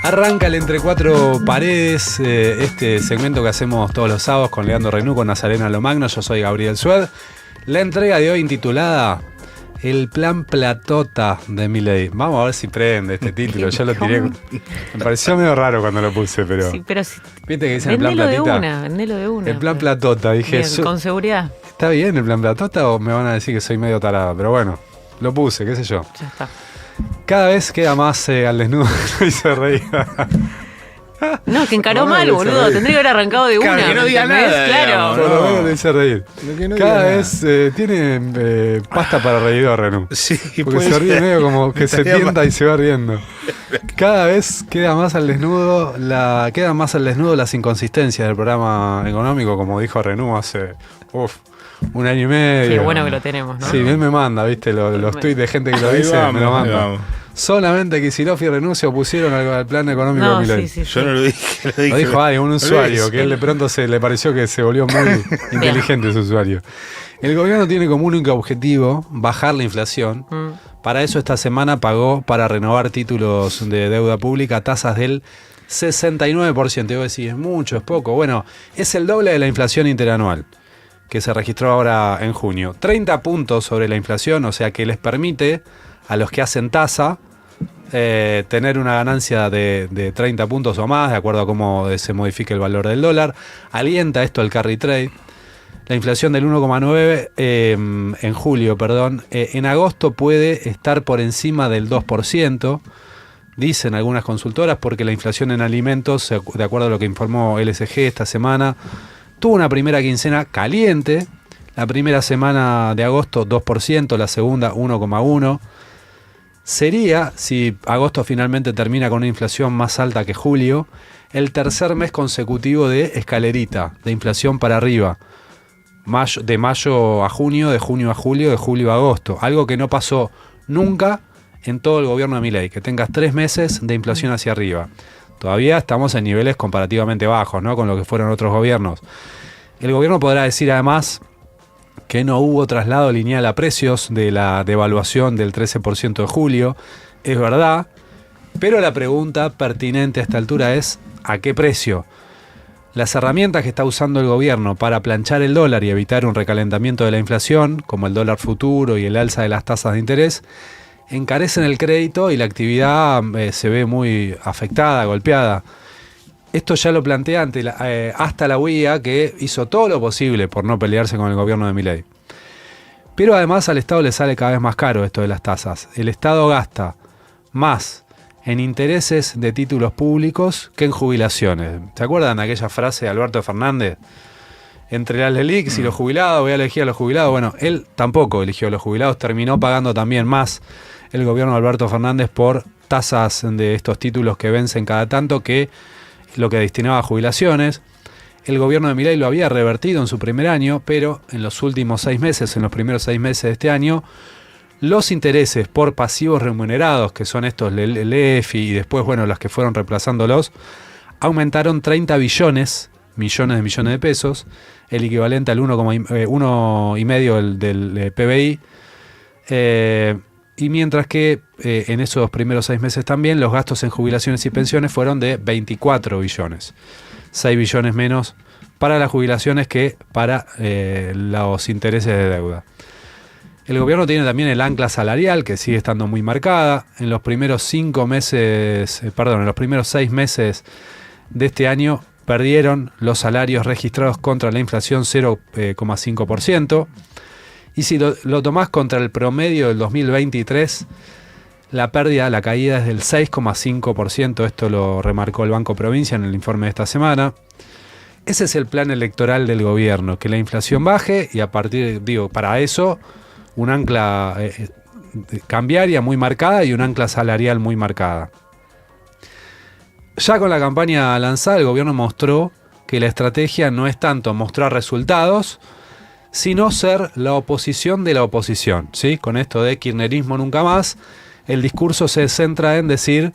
Arranca el Entre Cuatro Paredes, este segmento que hacemos todos los sábados con Leandro Renú, con Nazarena Lomagno. Yo soy Gabriel Sued. La entrega de hoy intitulada El Plan Platota de Milei. Vamos a ver si prende este título. Yo lo tiré. Me pareció medio raro cuando lo puse, pero. Sí, pero ¿viste que dicen el Plan Platita? Vendelo de una. El Plan Platota. Dije, bien, con seguridad. ¿Está bien el Plan Platota o me van a decir que soy medio tarado? Pero bueno, lo puse, qué sé yo. Ya está. Cada vez queda más al desnudo. Y se reía. No, que encaró mal, boludo. Reír. Tendría que haber arrancado de una. Que no diga nada. Claro. Por lo menos le hice reír. Cada vez tiene pasta para reír, Renú. Sí, porque se ríe medio como que se tienta y se va riendo. Cada vez queda más al desnudo las inconsistencias del programa económico, como dijo Renú hace un año y medio. Qué bueno que lo tenemos, ¿no? Sí, bien me manda, viste, los tweets de gente que lo dice, me lo manda. Solamente Kicillof y Renú se opusieron al plan económico de Milei. Sí. Yo no lo dije. Lo dijo un usuario, que él de pronto le pareció que se volvió muy inteligente ese usuario. El gobierno tiene como único objetivo bajar la inflación. Para eso esta semana pagó para renovar títulos de deuda pública tasas del 69%. Y vos decís, ¿es mucho, es poco? Bueno, es el doble de la inflación interanual que se registró ahora en junio. 30 puntos sobre la inflación, o sea que les permite a los que hacen tasa tener una ganancia de 30 puntos o más, de acuerdo a cómo se modifique el valor del dólar. Alienta esto el carry trade. La inflación del 1,9 en julio, en agosto puede estar por encima del 2%, dicen algunas consultoras, porque la inflación en alimentos, de acuerdo a lo que informó LSG esta semana, tuvo una primera quincena caliente. La primera semana de agosto 2%, la segunda 1,1%. Sería, si agosto finalmente termina con una inflación más alta que julio, el tercer mes consecutivo de escalerita, de inflación para arriba. De mayo a junio, de junio a julio, de julio a agosto. Algo que no pasó nunca en todo el gobierno de Milei, que tengas 3 meses de inflación hacia arriba. Todavía estamos en niveles comparativamente bajos, ¿no?, con lo que fueron otros gobiernos. El gobierno podrá decir además que no hubo traslado lineal a precios de la devaluación del 13% de julio. Es verdad, pero la pregunta pertinente a esta altura es ¿a qué precio? Las herramientas que está usando el gobierno para planchar el dólar y evitar un recalentamiento de la inflación, como el dólar futuro y el alza de las tasas de interés, encarecen el crédito y la actividad se ve muy afectada, golpeada. Esto ya lo planteé hasta la UIA, que hizo todo lo posible por no pelearse con el gobierno de Milei. Pero además al Estado le sale cada vez más caro esto de las tasas. El Estado gasta más en intereses de títulos públicos que en jubilaciones. ¿Se acuerdan de aquella frase de Alberto Fernández? Entre las LELICs y los jubilados, voy a elegir a los jubilados. Bueno, él tampoco eligió a los jubilados, terminó pagando también más el gobierno de Alberto Fernández por tasas de estos títulos que vencen cada tanto que lo que destinaba a jubilaciones. El gobierno de Milei lo había revertido en su primer año, pero en los primeros 6 meses de este año, los intereses por pasivos remunerados, que son estos el EFI y después, los que fueron reemplazándolos, aumentaron 30 millones de pesos, el equivalente al 1,5 del PBI. Y mientras que en esos primeros 6 meses también los gastos en jubilaciones y pensiones fueron de 24 billones. 6 billones menos para las jubilaciones que para los intereses de deuda. El gobierno tiene también el ancla salarial, que sigue estando muy marcada. En los primeros 6 meses de este año perdieron los salarios registrados contra la inflación 0,5%. Y si lo tomás contra el promedio del 2023, la caída es del 6,5%. Esto lo remarcó el Banco Provincia en el informe de esta semana. Ese es el plan electoral del gobierno, que la inflación baje y para eso un ancla cambiaria muy marcada y un ancla salarial muy marcada. Ya con la campaña lanzada, el gobierno mostró que la estrategia no es tanto mostrar resultados, sino ser la oposición de la oposición, ¿sí? Con esto de kirchnerismo nunca más, el discurso se centra en decir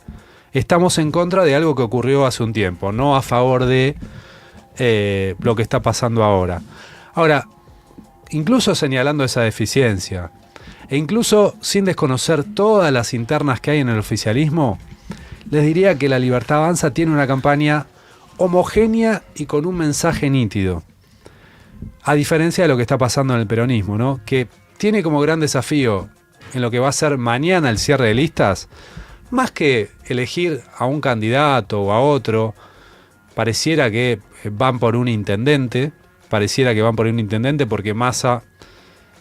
estamos en contra de algo que ocurrió hace un tiempo, no a favor de lo que está pasando ahora. Ahora, incluso señalando esa deficiencia, e incluso sin desconocer todas las internas que hay en el oficialismo, les diría que La Libertad Avanza tiene una campaña homogénea y con un mensaje nítido. A diferencia de lo que está pasando en el peronismo, ¿no? Que tiene como gran desafío en lo que va a ser mañana el cierre de listas, más que elegir a un candidato o a otro, pareciera que van por un intendente, porque Massa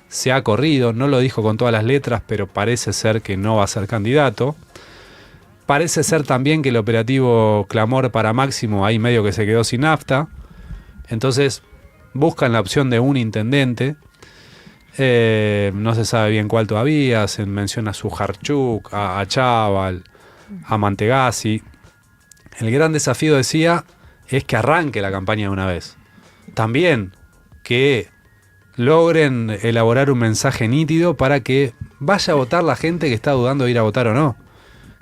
se ha corrido, no lo dijo con todas las letras, pero parece ser que no va a ser candidato. Parece ser también que el operativo Clamor para Máximo ahí medio que se quedó sin nafta. Entonces buscan la opción de un intendente. No se sabe bien cuál todavía. Se menciona a Sujarchuk, a Chaval, a Mantegazzi. El gran desafío, decía, es que arranque la campaña de una vez. También que logren elaborar un mensaje nítido para que vaya a votar la gente que está dudando de ir a votar o no,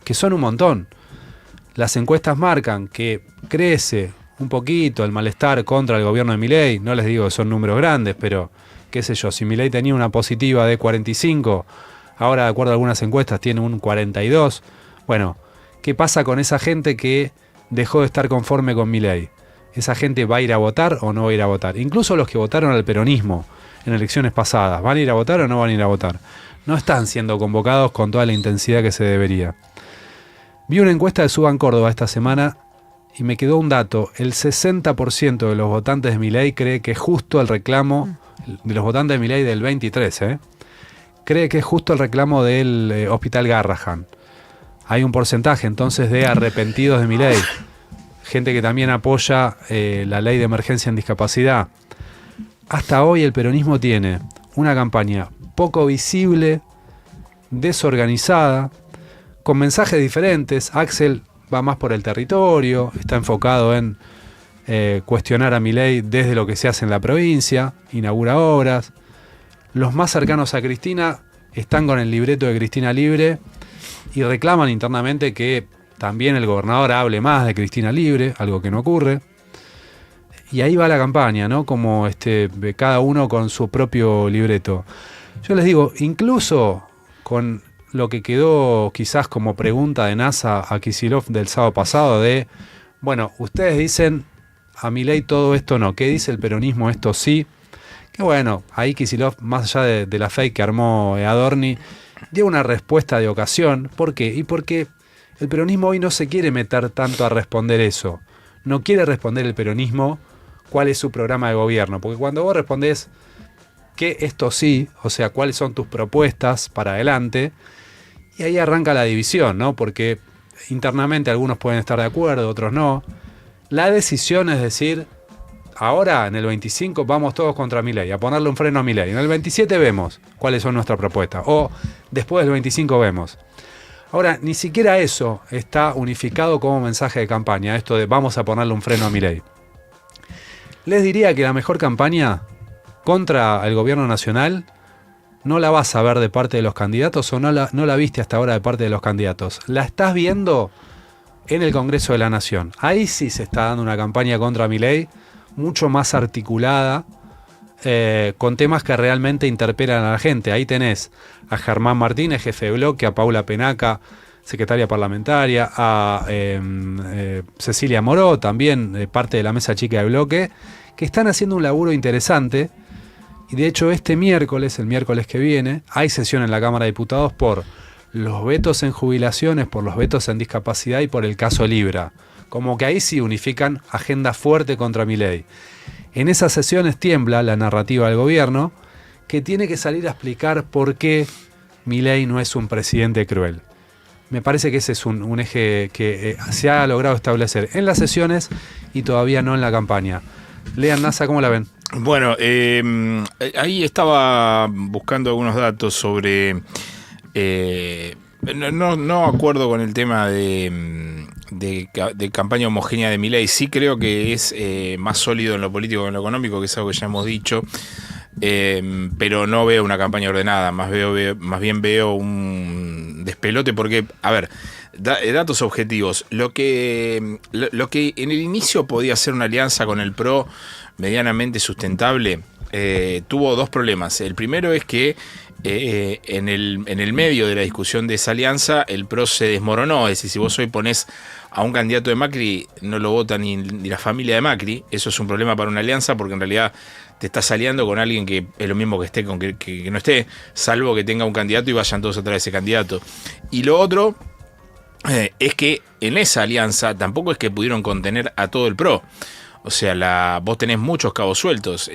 que son un montón. Las encuestas marcan que crece un poquito el malestar contra el gobierno de Milei. No les digo que son números grandes, pero qué sé yo, si Milei tenía una positiva de 45, ahora de acuerdo a algunas encuestas tiene un 42. Bueno, ¿qué pasa con esa gente que dejó de estar conforme con Milei? ¿Esa gente va a ir a votar o no va a ir a votar? Incluso los que votaron al peronismo en elecciones pasadas, ¿van a ir a votar o no van a ir a votar? No están siendo convocados con toda la intensidad que se debería. Vi una encuesta de Suban Córdoba esta semana y me quedó un dato. El 60% de los votantes de Milei cree que es justo el reclamo, de los votantes de Milei del 23, cree que es justo el reclamo del Hospital Garrahan. Hay un porcentaje entonces de arrepentidos de Milei. Gente que también apoya la ley de emergencia en discapacidad. Hasta hoy el peronismo tiene una campaña poco visible, desorganizada, con mensajes diferentes. Axel va más por el territorio, está enfocado en cuestionar a Milei desde lo que se hace en la provincia, inaugura obras. Los más cercanos a Cristina están con el libreto de Cristina Libre y reclaman internamente que también el gobernador hable más de Cristina Libre, algo que no ocurre. Y ahí va la campaña, ¿no? Como cada uno con su propio libreto. Yo les digo, incluso con lo que quedó quizás como pregunta de NASA a Kicillof del sábado pasado de, bueno, ustedes dicen a Milei todo esto no, ¿qué dice el peronismo esto sí? Que bueno, ahí Kicillof, más allá de la fake que armó Adorni, dio una respuesta de ocasión. ¿Por qué? Y porque el peronismo hoy no se quiere meter tanto a responder eso. No quiere responder el peronismo cuál es su programa de gobierno. Porque cuando vos respondés que esto sí, o sea, cuáles son tus propuestas para adelante, y ahí arranca la división, ¿no? Porque internamente algunos pueden estar de acuerdo, otros no. La decisión es decir, ahora en el 25 vamos todos contra Milei, a ponerle un freno a Milei. En el 27 vemos cuáles son nuestras propuestas. O después del 25 vemos. Ahora, ni siquiera eso está unificado como mensaje de campaña, esto de vamos a ponerle un freno a Milei. Les diría que la mejor campaña contra el gobierno nacional no la vas a ver de parte de los candidatos o no la viste hasta ahora de parte de los candidatos. La estás viendo en el Congreso de la Nación. Ahí sí se está dando una campaña contra Milei mucho más articulada, con temas que realmente interpelan a la gente. Ahí tenés a Germán Martínez, jefe de bloque, a Paula Penaca, secretaria parlamentaria, a Cecilia Moró, también parte de la mesa chica de bloque, que están haciendo un laburo interesante. Y de hecho el miércoles que viene, hay sesión en la Cámara de Diputados por los vetos en jubilaciones, por los vetos en discapacidad y por el caso Libra. Como que ahí sí unifican agenda fuerte contra Milei. En esas sesiones tiembla la narrativa del gobierno, que tiene que salir a explicar por qué Milei no es un presidente cruel. Me parece que ese es un eje que se ha logrado establecer en las sesiones y todavía no en la campaña. Lean, NASA, ¿cómo la ven? Bueno, ahí estaba buscando algunos datos sobre... no acuerdo con el tema de campaña homogénea de Milei. Sí creo que es más sólido en lo político que en lo económico, que es algo que ya hemos dicho. Pero no veo una campaña ordenada, más bien veo un despelote porque, a ver, datos objetivos. Lo que en el inicio podía ser una alianza con el PRO medianamente sustentable, tuvo dos problemas. El primero es que en el medio de la discusión de esa alianza, el PRO se desmoronó. Es decir, si vos hoy ponés a un candidato de Macri, no lo vota ni la familia de Macri. Eso es un problema para una alianza, porque en realidad te estás aliando con alguien que es lo mismo que esté con que no esté, salvo que tenga un candidato y vayan todos atrás de ese candidato. Y lo otro es que en esa alianza tampoco es que pudieron contener a todo el PRO. O sea, vos tenés muchos cabos sueltos,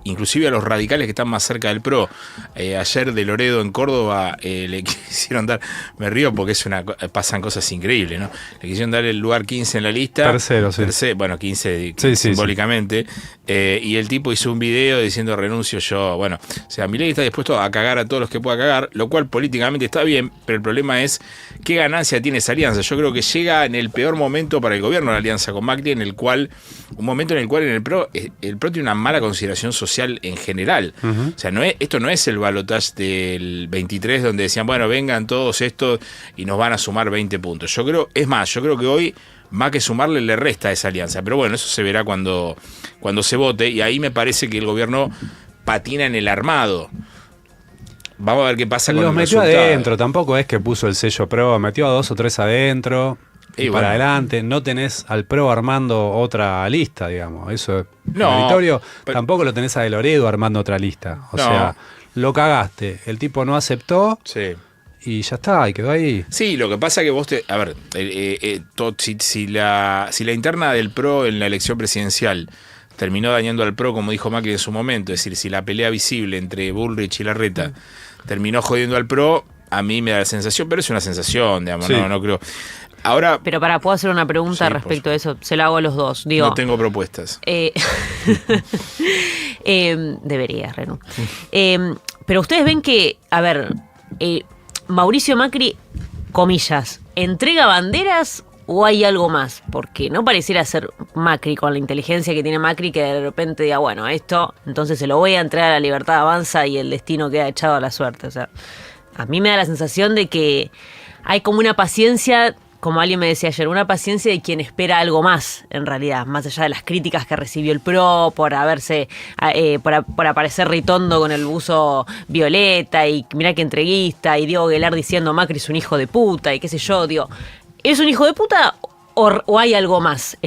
inclusive a los radicales que están más cerca del PRO. Ayer de Loredo en Córdoba le quisieron dar, me río porque pasan cosas increíbles, ¿no? Le quisieron dar el lugar 15 en la lista. Tercero, sí. Bueno, 15 sí, simbólicamente. Sí. Y el tipo hizo un video diciendo renuncio yo. Bueno, o sea, Milei está dispuesto a cagar a todos los que pueda cagar, lo cual políticamente está bien, pero el problema es qué ganancia tiene esa alianza. Yo creo que llega en el peor momento para el gobierno la alianza con Macri, un momento en el cual el PRO tiene una mala consideración social en general. O sea, esto no es el balotaje del 23 donde decían, bueno, vengan todos estos y nos van a sumar 20 puntos. Yo creo que hoy más que sumarle le resta a esa alianza. Pero bueno, eso se verá cuando se vote, y ahí me parece que el gobierno patina en el armado. Vamos a ver qué pasa con los el metió resultado. adentro, tampoco es que puso el sello PRO, metió a 2 o 3 adentro. Y para adelante, no tenés al PRO armando otra lista, digamos. Eso es meritorio. Tampoco lo tenés a De Loredo armando otra lista. O sea, lo cagaste. El tipo no aceptó. Sí. Y ya está, y quedó ahí. Sí, lo que pasa es que vos si la interna del PRO en la elección presidencial terminó dañando al PRO, como dijo Macri en su momento, es decir, si la pelea visible entre Bullrich y Larreta terminó jodiendo al PRO, a mí me da la sensación, pero es una sensación, digamos, sí. no creo. Ahora, pero ¿puedo hacer una pregunta respecto a eso? Se la hago a los dos. Digo, no tengo propuestas. Debería, Renu. Pero ustedes ven que, a ver, Mauricio Macri, comillas, ¿entrega banderas o hay algo más? Porque no pareciera ser Macri con la inteligencia que tiene Macri que de repente diga, bueno, esto, entonces se lo voy a entregar a la Libertad Avanza y el destino queda echado a la suerte. O sea, a mí me da la sensación de que hay como una paciencia, como alguien me decía ayer, una paciencia de quien espera algo más, en realidad, más allá de las críticas que recibió el PRO por por aparecer Ritondo con el buzo violeta y mirá que entreguista, y Diego Aguilar diciendo Macri es un hijo de puta y qué sé yo, digo, ¿es un hijo de puta o hay algo más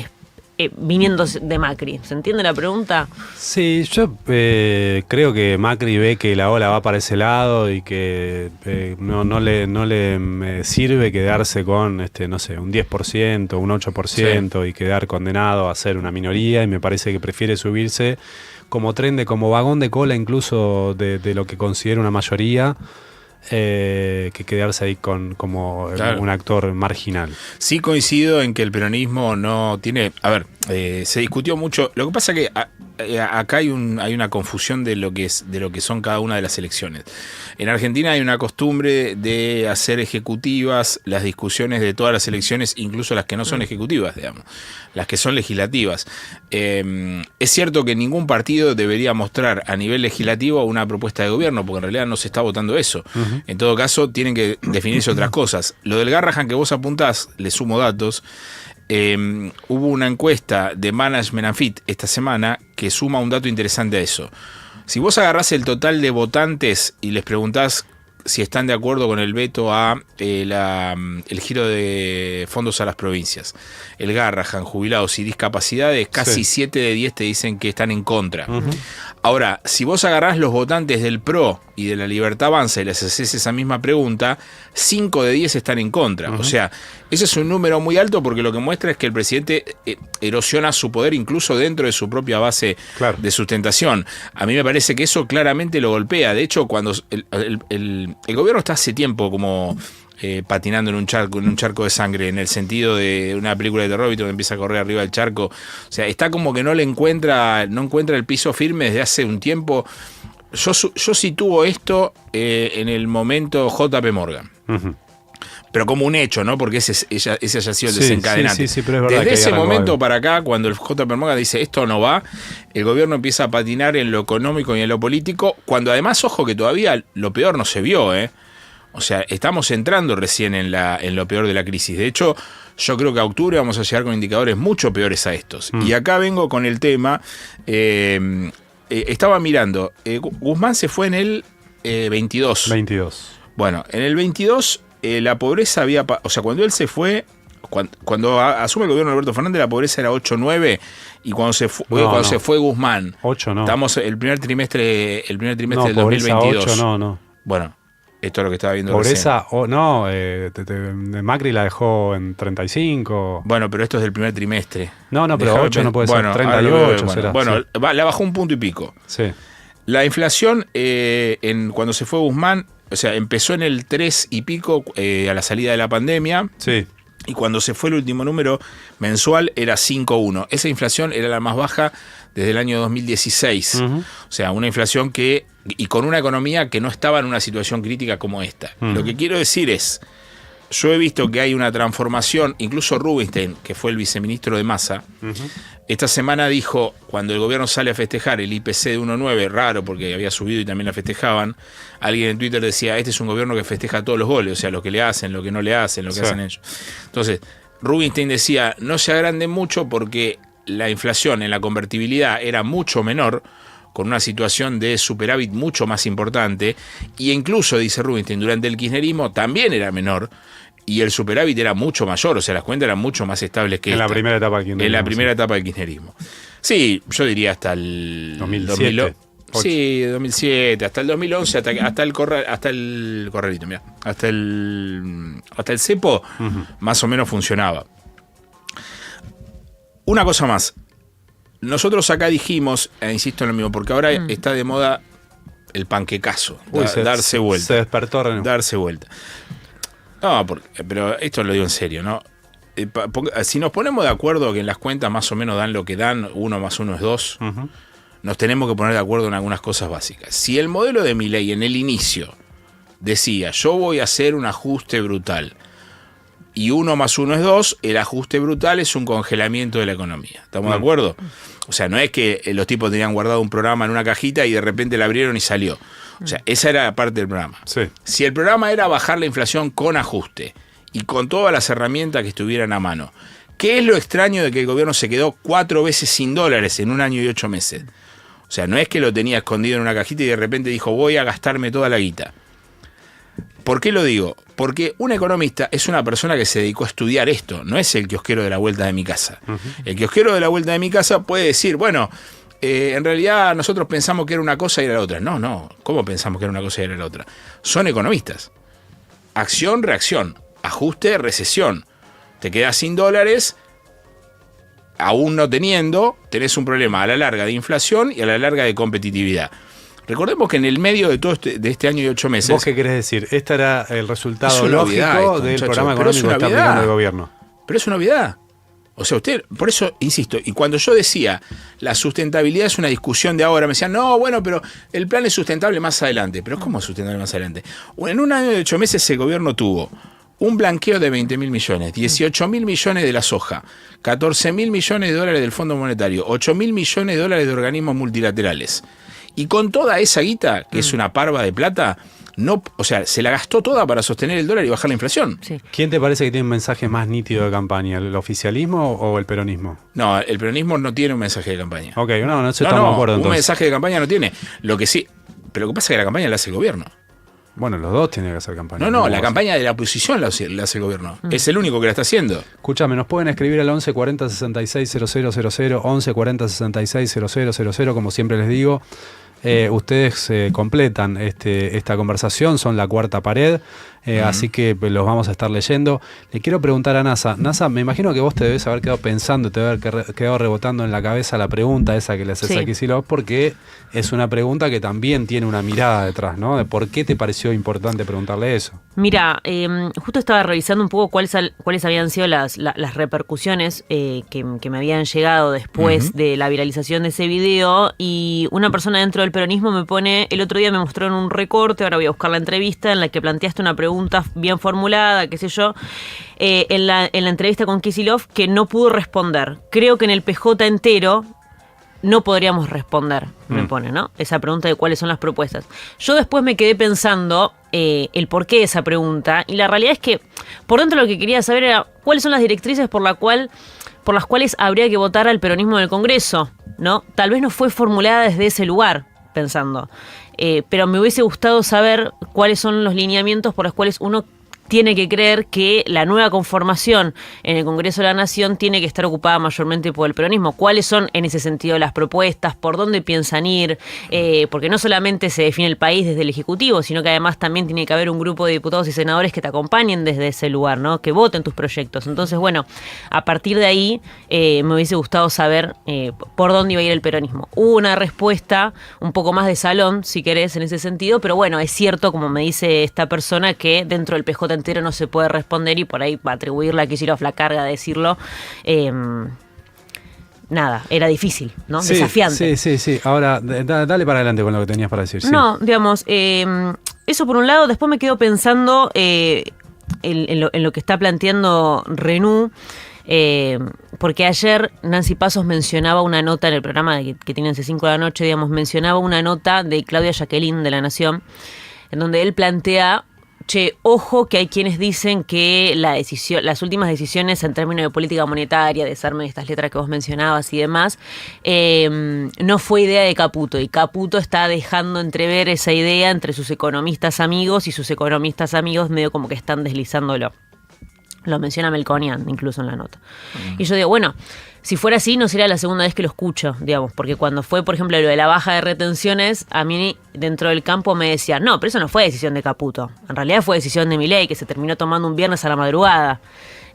viniendo de Macri? ¿Se entiende la pregunta? Sí, yo creo que Macri ve que la ola va para ese lado y que no le sirve quedarse con no sé, un 10%, un 8% y quedar condenado a ser una minoría, y me parece que prefiere subirse como como vagón de cola incluso de lo que considera una mayoría, que quedarse ahí como un actor marginal. Sí coincido en que el peronismo no tiene... A ver, se discutió mucho. Lo que pasa es que acá hay una confusión de lo que son cada una de las elecciones. En Argentina hay una costumbre de hacer ejecutivas las discusiones de todas las elecciones, incluso las que no son ejecutivas, digamos, las que son legislativas. Es cierto que ningún partido debería mostrar a nivel legislativo una propuesta de gobierno, porque en realidad no se está votando eso. En todo caso, tienen que definirse otras cosas. Lo del Garrahan que vos apuntás, le sumo datos. Hubo una encuesta de Management and Fit esta semana que suma un dato interesante a eso. Si vos agarrás el total de votantes y les preguntás si están de acuerdo con el veto a el giro de fondos a las provincias, el Garrahan, jubilados y discapacidades, casi 7 de 10 te dicen que están en contra. Ahora, si vos agarrás los votantes del PRO y de la Libertad Avanza y les haces esa misma pregunta, 5 de 10 están en contra. O sea, ese es un número muy alto, porque lo que muestra es que el presidente erosiona su poder incluso dentro de su propia base de sustentación. A mí me parece que eso claramente lo golpea. De hecho, cuando el gobierno está hace tiempo como... patinando en un charco de sangre, en el sitio de una película de terror, donde empieza a correr arriba del charco. O sea, está como que no encuentra el piso firme desde hace un tiempo. Yo sitúo esto en el momento JP Morgan. Pero como un hecho, ¿no? Porque ese haya sido el desencadenante. Sí, pero es verdad. Desde ese momento para acá, cuando el JP Morgan dice esto no va, el gobierno empieza a patinar en lo económico y en lo político, cuando además, ojo, que todavía lo peor no se vio, O sea, estamos entrando recién en lo peor de la crisis. De hecho, yo creo que a octubre vamos a llegar con indicadores mucho peores a estos. Y acá vengo con el tema. Estaba mirando. Guzmán se fue en el 22. 22. Bueno, en el 22 la pobreza había... O sea, cuando él se fue, cuando asume el gobierno de Alberto Fernández, la pobreza era 8-9, y cuando se fue Guzmán... 8 no. Estamos el primer trimestre del pobreza 2022. 8 no. Bueno, esto es lo que estaba viendo Pobreza, Macri la dejó en 35. Bueno, pero esto es del primer trimestre. No, pero 8 no puede ser. 38 será. Bueno, sí. la bajó 1 punto y pico. Sí. La inflación, cuando se fue Guzmán, o sea, empezó en el 3 y pico a la salida de la pandemia. Sí. Y cuando se fue el último número mensual era 5,1. Esa inflación era la más baja desde el año 2016. Uh-huh. O sea, una inflación y con una economía que no estaba en una situación crítica como esta. Uh-huh. Lo que quiero decir es, yo he visto que hay una transformación, incluso Rubinstein, que fue el viceministro de Massa, uh-huh, esta semana dijo, cuando el gobierno sale a festejar el IPC de 1,9, raro porque había subido y también la festejaban, alguien en Twitter decía, este es un gobierno que festeja todos los goles, o sea, lo que le hacen, lo que no le hacen, lo que hacen ellos. Entonces, Rubinstein decía, no se agranden mucho porque la inflación en la convertibilidad era mucho menor, con una situación de superávit mucho más importante, y incluso, dice Rubinstein, durante el kirchnerismo también era menor, y el superávit era mucho mayor, o sea, las cuentas eran mucho más estables que la primera etapa del kirchnerismo. En la primera etapa del kirchnerismo. Sí, yo diría hasta el 2007. Sí, 2007, hasta el 2011, hasta el corralito, mirá, hasta el cepo, uh-huh, más o menos funcionaba. Una cosa más. Nosotros acá dijimos, insisto en lo mismo, porque ahora está de moda el panquecazo, darse vuelta. Se despertó Renaud. Darse vuelta. No, pero esto lo digo en serio, ¿no? Si nos ponemos de acuerdo que en las cuentas más o menos dan lo que dan, 1 más 1 es 2, uh-huh, nos tenemos que poner de acuerdo en algunas cosas básicas. Si el modelo de Milei en el inicio decía, yo voy a hacer un ajuste brutal, y 1 más 1 es 2, el ajuste brutal es un congelamiento de la economía. ¿Estamos de acuerdo? O sea, no es que los tipos tenían guardado un programa en una cajita y de repente la abrieron y salió. O sea, esa era parte del programa. Sí. Si el programa era bajar la inflación con ajuste y con todas las herramientas que estuvieran a mano, ¿qué es lo extraño de que el gobierno se quedó 4 veces sin dólares en 1 año y 8 meses? O sea, no es que lo tenía escondido en una cajita y de repente dijo, voy a gastarme toda la guita. ¿Por qué lo digo? Porque un economista es una persona que se dedicó a estudiar esto, no es el kiosquero de la vuelta de mi casa. Uh-huh. El kiosquero de la vuelta de mi casa puede decir, bueno, en realidad nosotros pensamos que era una cosa y era la otra. No, ¿cómo pensamos que era una cosa y era la otra? Son economistas. Acción, reacción, ajuste, recesión. Te quedas sin dólares, aún no teniendo, tenés un problema a la larga de inflación y a la larga de competitividad. Recordemos que en el medio de todo este año y 8 meses... ¿Vos qué querés decir? Este era el resultado lógico del programa económico que está aplicando el gobierno. Pero es una obviedad. O sea, usted, por eso insisto, y cuando yo decía la sustentabilidad es una discusión de ahora, me decían, no, bueno, pero el plan es sustentable más adelante. ¿Pero cómo es sustentable más adelante? En 1 año y 8 meses el gobierno tuvo un blanqueo de 20.000 millones, 18.000 millones de la soja, 14.000 millones de dólares del Fondo Monetario, 8.000 millones de dólares de organismos multilaterales. Y con toda esa guita, que es una parva de plata, o sea, se la gastó toda para sostener el dólar y bajar la inflación. Sí. ¿Quién te parece que tiene un mensaje más nítido de campaña? ¿El oficialismo o el peronismo? No, el peronismo no tiene un mensaje de campaña. Ok, no estamos de acuerdo entonces. Un mensaje de campaña no tiene. Lo que sí, pero lo que pasa es que la campaña la hace el gobierno. Bueno, los dos tienen que hacer campaña. No, la campaña de la oposición la hace el gobierno. Es el único que la está haciendo. Escúchame, nos pueden escribir al 11 40 66 000, 11 40 66 000, como siempre les digo. Ustedes completan esta conversación, son la cuarta pared, así que los vamos a estar leyendo. Le quiero preguntar a NASA. NASA, me imagino que vos te debes haber quedado pensando, te debe haber quedado rebotando en la cabeza la pregunta esa que le haces a Kicillof, porque es una pregunta que también tiene una mirada detrás, ¿no? De por qué te pareció importante preguntarle eso. Mira, justo estaba revisando un poco cuáles habían sido las repercusiones que me habían llegado después de la viralización de ese video, y una persona dentro del peronismo me pone, el otro día me mostró en un recorte, ahora voy a buscar la entrevista, en la que planteaste una pregunta bien formulada, qué sé yo, en la entrevista con Kicillof, que no pudo responder. Creo que en el PJ entero no podríamos responder, me pone, ¿no? Esa pregunta de cuáles son las propuestas. Yo después me quedé pensando el porqué de esa pregunta, y la realidad es que por dentro lo que quería saber era cuáles son las directrices por las cuales habría que votar al peronismo en el Congreso, ¿no? Tal vez no fue formulada desde ese lugar, pensando. Pero me hubiese gustado saber cuáles son los lineamientos por los cuales uno tiene que creer que la nueva conformación en el Congreso de la Nación tiene que estar ocupada mayormente por el peronismo. ¿Cuáles son en ese sentido las propuestas? ¿Por dónde piensan ir? Porque no solamente se define el país desde el Ejecutivo, sino que además también tiene que haber un grupo de diputados y senadores que te acompañen desde ese lugar, ¿no? Que voten tus proyectos. Entonces, bueno, a partir de ahí me hubiese gustado saber por dónde iba a ir el peronismo. Hubo una respuesta un poco más de salón, si querés, en ese sentido, pero bueno, es cierto, como me dice esta persona, que dentro del PJ entero no se puede responder y por ahí va a atribuirle a Kicillof la carga de decirlo. Nada, era difícil, ¿no? Sí, desafiante. Sí. Ahora, dale para adelante con lo que tenías para decir. No, digamos, eso por un lado. Después me quedo pensando en lo que está planteando Renou. Porque ayer Nancy Pasos mencionaba una nota en el programa que tiene en C5 de la noche, digamos, mencionaba una nota de Claudia Jacqueline de La Nación, en donde él plantea: che, ojo que hay quienes dicen que las últimas decisiones en términos de política monetaria, desarme de estas letras que vos mencionabas y demás, no fue idea de Caputo, y Caputo está dejando entrever esa idea entre sus economistas amigos, y sus economistas amigos medio como que están deslizándolo. Lo menciona Melconian incluso en la nota. Y yo digo, bueno, si fuera así no sería la segunda vez que lo escucho, digamos, porque cuando fue, por ejemplo, lo de la baja de retenciones, a mí dentro del campo me decían, no, pero eso no fue decisión de Caputo, en realidad fue decisión de Milei, que se terminó tomando un viernes a la madrugada.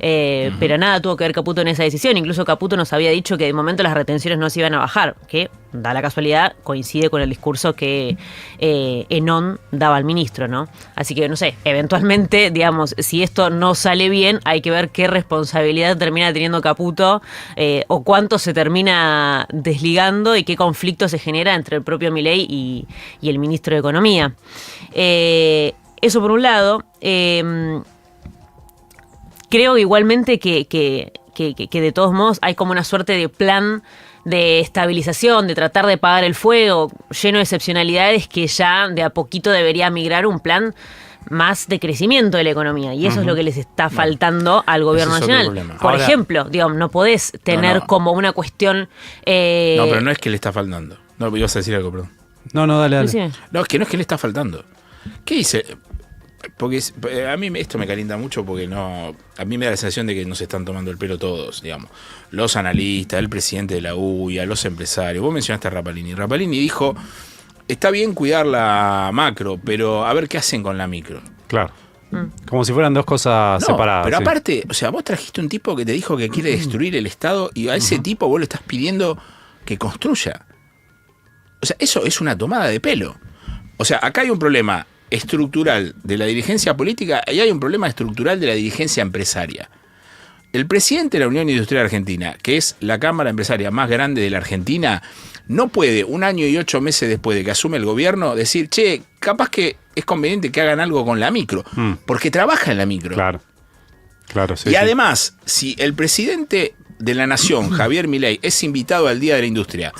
Pero nada tuvo que ver Caputo en esa decisión. Incluso Caputo nos había dicho que de momento las retenciones no se iban a bajar, que da la casualidad, coincide con el discurso que Enon daba al ministro, ¿no? Así que no sé, eventualmente, digamos, si esto no sale bien, hay que ver qué responsabilidad termina teniendo Caputo, o cuánto se termina desligando y qué conflicto se genera entre el propio Milei y el ministro de Economía. Eso por un lado. Creo igualmente que de todos modos hay como una suerte de plan de estabilización, de tratar de apagar el fuego, lleno de excepcionalidades, que ya de a poquito debería migrar un plan más de crecimiento de la economía. Y eso es lo que les está faltando al gobierno nacional. Por ejemplo, digamos, no podés tener como una cuestión... No, pero no es que le está faltando. No, ibas a decir algo, perdón. No, dale. Sí. No, es que le está faltando. ¿Qué dice? Porque a mí esto me calienta mucho, porque a mí me da la sensación de que nos están tomando el pelo todos, digamos. Los analistas, el presidente de la UIA, los empresarios. Vos mencionaste a Rapalini. Rapalini dijo, está bien cuidar la macro, pero a ver qué hacen con la micro. Claro. Como si fueran dos cosas separadas. Pero aparte, o sea, vos trajiste un tipo que te dijo que quiere destruir el Estado, y a ese tipo vos le estás pidiendo que construya. O sea, eso es una tomada de pelo. O sea, acá hay un problema estructural de la dirigencia política y hay un problema estructural de la dirigencia empresaria. El presidente de la Unión Industrial Argentina, que es la cámara empresaria más grande de la Argentina, no puede, 1 año y 8 meses después de que asume el gobierno, decir, che, capaz que es conveniente que hagan algo con la micro, porque trabaja en la micro. Claro, sí. Y además, si el presidente de la Nación, Javier Milei, es invitado al Día de la Industria,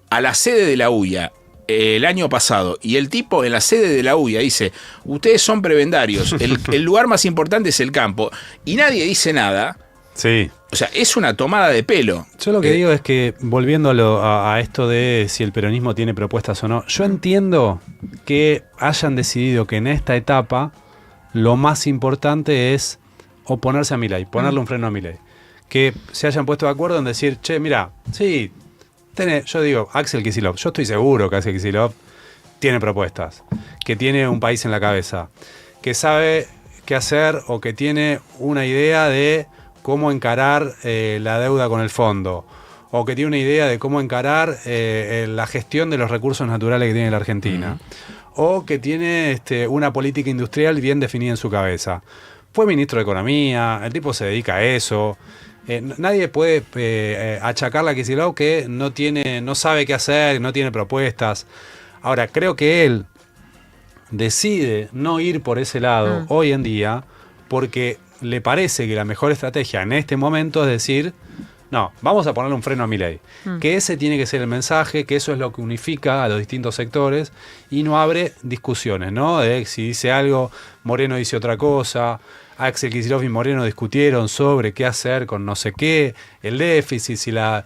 a la sede de la UIA, el año pasado, y el tipo en la sede de la UIA dice, ustedes son prebendarios, el lugar más importante es el campo, y nadie dice nada. Sí. O sea, es una tomada de pelo. Yo lo que digo es que, volviendo a esto de si el peronismo tiene propuestas o no, yo entiendo que hayan decidido que en esta etapa lo más importante es oponerse a Milei, ponerle un freno a Milei. Que se hayan puesto de acuerdo en decir, che, mira, sí, yo digo, Axel Kicillof, yo estoy seguro que Axel Kicillof tiene propuestas, que tiene un país en la cabeza, que sabe qué hacer, o que tiene una idea de cómo encarar la deuda con el fondo, o que tiene una idea de cómo encarar la gestión de los recursos naturales que tiene la Argentina, o que tiene una política industrial bien definida en su cabeza. Fue ministro de Economía, el tipo se dedica a eso. Nadie puede achacarle a Kicillof que no sabe qué hacer, no tiene propuestas. Ahora, creo que él decide no ir por ese lado hoy en día porque le parece que la mejor estrategia en este momento es decir, no, vamos a ponerle un freno a Milei. Que ese tiene que ser el mensaje, que eso es lo que unifica a los distintos sectores y no abre discusiones, ¿no? De si dice algo, Moreno dice otra cosa. Axel Kicillof y Moreno discutieron sobre qué hacer con no sé qué, el déficit, si la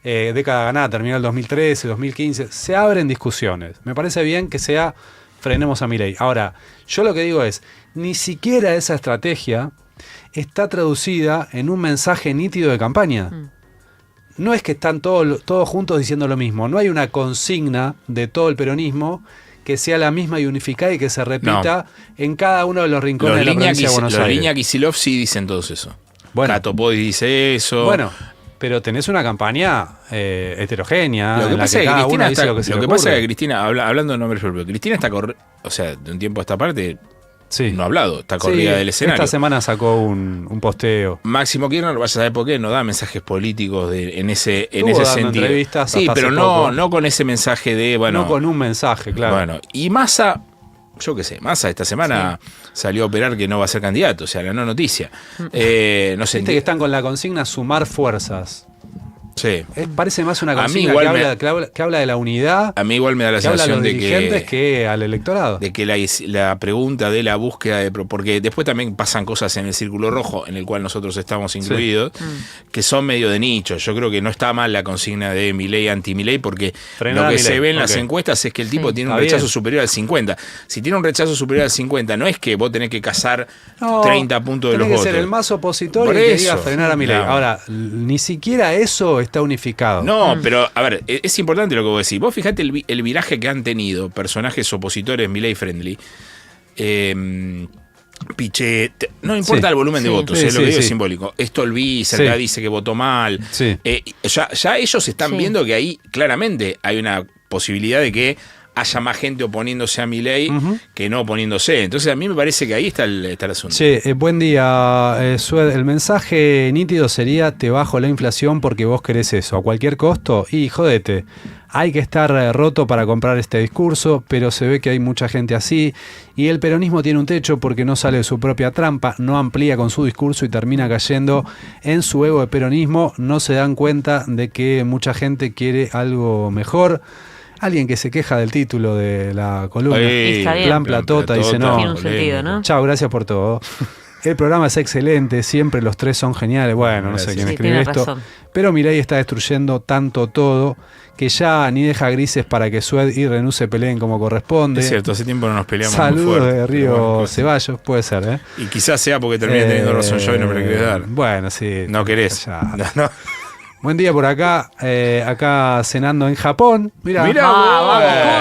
década ganada, terminó el 2013, 2015, se abren discusiones. Me parece bien que sea frenemos a Milei. Ahora, yo lo que digo es, ni siquiera esa estrategia está traducida en un mensaje nítido de campaña. No es que están todos juntos diciendo lo mismo, no hay una consigna de todo el peronismo que sea la misma y unificada y que se repita en cada uno de los rincones de la provincia de Buenos Aires. Los Línea Kicillof sí dicen todos eso. Bueno, Cato Poi dice eso. Bueno, pero tenés una campaña heterogénea. Lo que pasa es que Cristina está, lo que pasa es que Cristina, hablando de nombres propios, Cristina está o sea, de un tiempo a esta parte no ha hablado, está corrida del escenario. Esta semana sacó un posteo. Máximo Kirchner, vaya a saber por qué, no da mensajes políticos en ese sentido. Sí, pero no con ese mensaje de, bueno. No con un mensaje, claro. Bueno, y Massa, yo qué sé, Massa esta semana salió a operar que no va a ser candidato, o sea, la no noticia. No sé. Viste que están con la consigna sumar fuerzas. Sí. Parece más una consigna que habla de la unidad. A mí igual me da la sensación de que al electorado. De que la pregunta de la búsqueda de... Porque después también pasan cosas en el círculo rojo, en el cual nosotros estamos incluidos, que son medio de nicho. Yo creo que no está mal la consigna de Milei, anti-Milei, porque lo que se ve en las encuestas es que el tipo tiene un rechazo superior al 50. Si tiene un rechazo superior al 50, no es que vos tenés que cazar 30 puntos de los votos. Tiene que ser el más opositor y que diga frenar a Milei. Ahora, ni siquiera eso está unificado. No, pero a ver, es importante lo que vos decís. Vos fijate el viraje que han tenido personajes opositores Milei friendly. Pichet, no importa el volumen de votos, lo que digo es simbólico. Stolbizer cerca dice que votó mal. Ya ellos están viendo que ahí claramente hay una posibilidad de que haya más gente oponiéndose a Milei que no oponiéndose. Entonces a mí me parece que ahí está el asunto. Buen día, Sued. El mensaje nítido sería: te bajo la inflación porque vos querés eso, a cualquier costo, y jodete. Hay que estar roto para comprar este discurso, pero se ve que hay mucha gente así, y el peronismo tiene un techo porque no sale de su propia trampa, no amplía con su discurso y termina cayendo en su ego de peronismo. No se dan cuenta de que mucha gente quiere algo mejor. Alguien que se queja del título de la columna, Plan Platota, dice no. Tiene un sentido, ¿no? Chao, gracias por todo. El programa es excelente, siempre los tres son geniales. Bueno, no sé quién escribe esto. Razón. Pero Milei está destruyendo tanto todo que ya ni deja grises para que Sued y Renú se peleen como corresponde. Es cierto, hace tiempo no nos peleamos. Saludos de Río Ceballos, puede ser, ¿eh? Y quizás sea porque termine teniendo razón yo y no me lo querés dar. Bueno, sí. No querés. No. Buen día por acá, acá cenando en Japón. Mirá, ¿cómo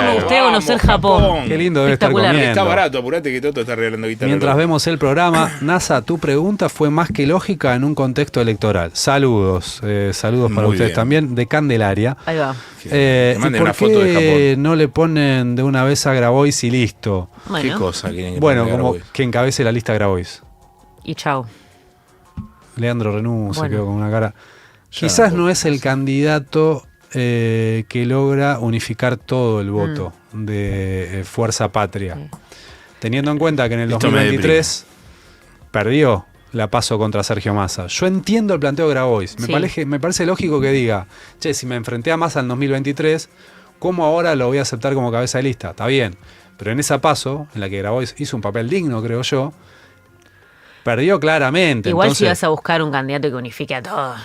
me gustaría conocer Japón? Qué lindo debe estar comiendo. Está barato, apurate que Toto está regalando guitarra. Mientras vemos el programa, NASA, tu pregunta fue más que lógica en un contexto electoral. Saludos, saludos para ustedes también, de Candelaria. Ahí va. ¿Y por qué no le ponen de una vez a Grabois y listo? Bueno. ¿Qué cosa quieren que Bueno, como que encabece la lista Grabois. Y chao. Leandro Renú se quedó con una cara... Quizás no es el candidato que logra unificar todo el voto de Fuerza Patria. Teniendo en cuenta que en el 2023 perdió la PASO contra Sergio Massa. Yo entiendo el planteo de Grabois. Me parece lógico que diga, che, si me enfrenté a Massa en 2023, ¿cómo ahora lo voy a aceptar como cabeza de lista? Está bien. Pero en esa PASO, en la que Grabois hizo un papel digno, creo yo, perdió claramente. Igual entonces, si vas a buscar un candidato que unifique a todos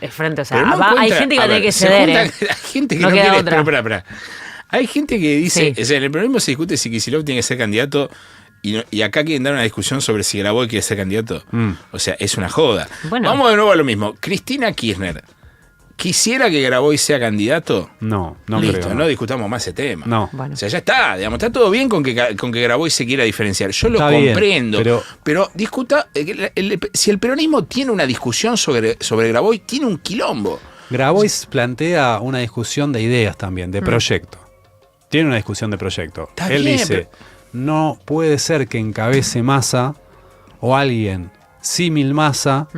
frente, o sea, hay gente que va a tener que ceder. Hay gente que no quiere. Espera. Hay gente que dice, o sea, en el peronismo se discute si Kicillof tiene que ser candidato y acá quieren dar una discusión sobre si Grabois quiere ser candidato. O sea, es una joda. Bueno. Vamos de nuevo a lo mismo. Cristina Kirchner, ¿quisiera que Grabois sea candidato? No Listo, creo. No discutamos más ese tema. No. Bueno. O sea, ya está, digamos, está todo bien con que Grabois se quiera diferenciar. Yo lo comprendo. Bien, pero discuta, si el peronismo tiene una discusión sobre Grabois, tiene un quilombo. Grabois plantea una discusión de ideas también, de proyecto. Tiene una discusión de proyecto. Él dice, no puede ser que encabece Massa o alguien símil Massa,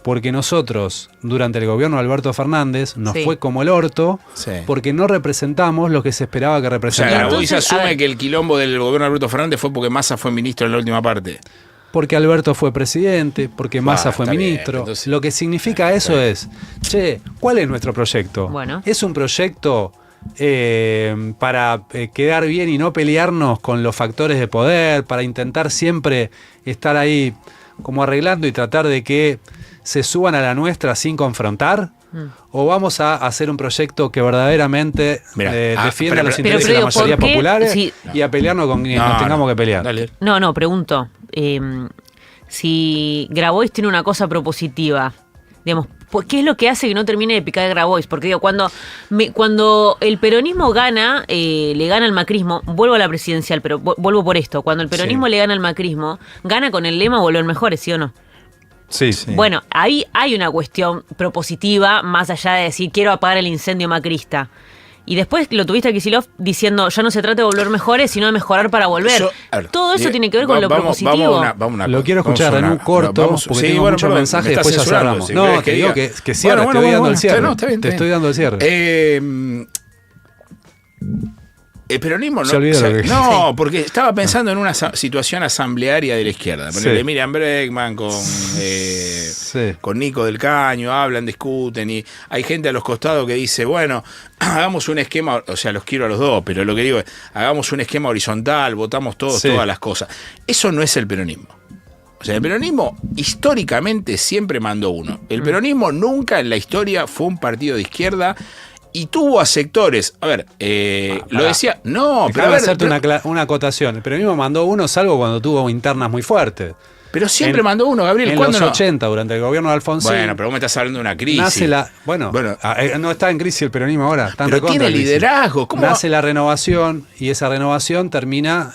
porque nosotros, durante el gobierno de Alberto Fernández, nos fue como el orto, porque no representamos lo que se esperaba que representáramos. O sea, Grabois asume que el quilombo del gobierno de Alberto Fernández fue porque Massa fue ministro en la última parte. Porque Alberto fue presidente, porque Massa fue ministro. Entonces, lo que significa eso es, che, ¿cuál es nuestro proyecto? Bueno. ¿Es un proyecto para quedar bien y no pelearnos con los factores de poder, para intentar siempre estar ahí como arreglando y tratar de que se suban a la nuestra sin confrontar? o vamos a hacer un proyecto que verdaderamente defienda los intereses de la mayoría populares y a pelearnos con quienes nos tengamos que pelear? Dale. No, pregunto. Si Grabois tiene una cosa propositiva, digamos, ¿qué es lo que hace que no termine de picar Grabois? Porque digo, cuando el peronismo gana, le gana al macrismo, vuelvo a la presidencial, pero vuelvo por esto, cuando el peronismo le gana al macrismo, gana con el lema volver mejores, ¿sí o no? Sí. Bueno, ahí hay una cuestión propositiva, más allá de decir quiero apagar el incendio macrista. Y después lo tuviste a Kicillof diciendo ya no se trata de volver mejores, sino de mejorar para volver. Todo eso tiene que ver con lo propositivo. Lo quiero escuchar en un corto, porque tengo muchos mensajes y después ya cerramos. No, te digo que cierre, te estoy dando el cierre. Te estoy dando el cierre. El peronismo no, porque estaba pensando en una situación asamblearia de la izquierda. Ponele Miriam Bregman con Nico del Caño, hablan, discuten, y hay gente a los costados que dice, bueno, hagamos un esquema, o sea, los quiero a los dos, pero lo que digo es, hagamos un esquema horizontal, votamos todos, todas las cosas. Eso no es el peronismo. O sea, el peronismo históricamente siempre mandó uno. El peronismo nunca en la historia fue un partido de izquierda. Y tuvo a sectores, a ver, lo decía, no, pero a ver, hacerte una acotación. El peronismo mandó uno, salvo cuando tuvo internas muy fuertes. Pero siempre mandó uno, Gabriel. En los 80, durante el gobierno de Alfonsín. Bueno, pero vos me estás hablando de una crisis. Nace no está en crisis el peronismo ahora. Está en pero tiene liderazgo. ¿Cómo? Nace la renovación y esa renovación termina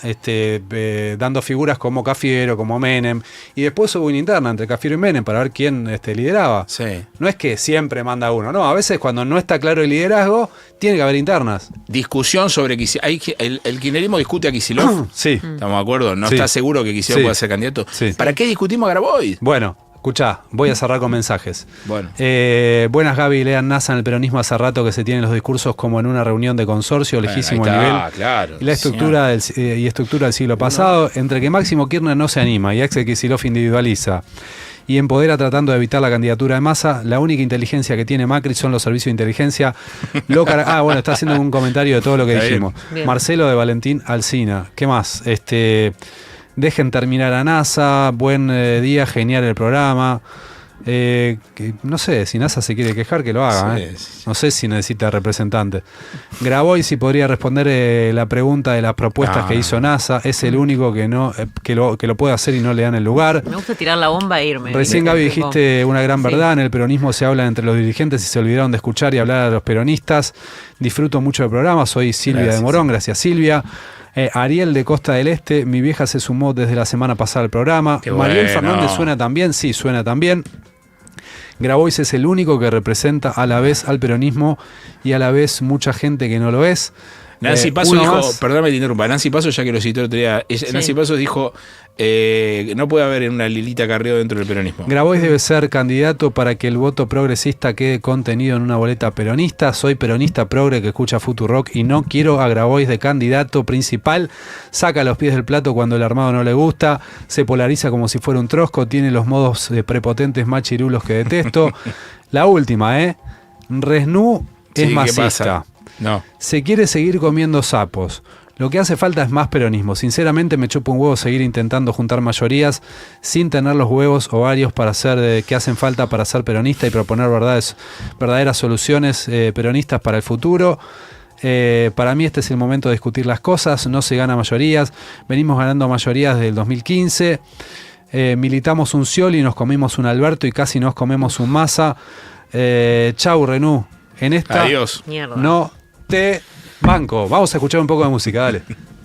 dando figuras como Cafiero, como Menem. Y después hubo una interna entre Cafiero y Menem para ver quién lideraba. Sí. No es que siempre manda uno. No, a veces cuando no está claro el liderazgo, tiene que haber internas. Discusión sobre Kicillof. El kirchnerismo discute a Kicillof. Sí. ¿Estamos de acuerdo? ¿No está seguro que Kicillof pueda ser candidato? Sí. ¿Para qué discutimos a Grabois? Bueno, escuchá, voy a cerrar con mensajes. Bueno. Buenas, Gaby, lean NASA en el peronismo hace rato que se tienen los discursos como en una reunión de consorcio, lejísimo nivel. Claro, y la estructura del siglo pasado, entre que Máximo Kirchner no se anima y Axel Kicillof individualiza y empodera tratando de evitar la candidatura de Massa, la única inteligencia que tiene Macri son los servicios de inteligencia. Bueno, está haciendo un comentario de todo lo que dijimos. Bien. Marcelo de Valentín Alsina. ¿Qué más? Dejen terminar a NASA, buen día, genial el programa. No sé, si NASA se quiere quejar, que lo haga. No sé si necesita representante. Grabois si podría responder la pregunta de las propuestas que hizo NASA. Es el único que lo puede hacer y no le dan el lugar. Me gusta tirar la bomba e irme. Recién, Gaby, dijiste una gran verdad. En el peronismo se habla entre los dirigentes y se olvidaron de escuchar y hablar a los peronistas. Disfruto mucho del programa. Soy Silvia de Morón. Gracias, Silvia. Ariel de Costa del Este, mi vieja se sumó desde la semana pasada al programa. Mariel Fernández suena también, sí, suena también. Grabois es el único que representa a la vez al peronismo y a la vez mucha gente que no lo es. Nancy Paso dijo, perdóname que te interrumpa, Nancy Paso, ya que lo citó el otro día, Nancy Paso dijo no puede haber una Lilita Carrió dentro del peronismo. Grabois debe ser candidato para que el voto progresista quede contenido en una boleta peronista. Soy peronista progre que escucha Futurock y no quiero a Grabois de candidato principal. Saca los pies del plato cuando el armado no le gusta, se polariza como si fuera un trosco, tiene los modos prepotentes machirulos que detesto. La última, Resnú es masista. No. Se quiere seguir comiendo sapos. Lo que hace falta es más peronismo. Sinceramente me chupa un huevo seguir intentando juntar mayorías sin tener los huevos ovarios para hacer que hacen falta para ser peronista y proponer verdaderas soluciones peronistas para el futuro. Para mí este es el momento de discutir las cosas. No se gana mayorías. Venimos ganando mayorías desde el 2015. Militamos un Scioli y nos comimos un Alberto y casi nos comemos un Massa. Chau, Renú. En esta Adiós. No te banco. Vamos a escuchar un poco de música, dale.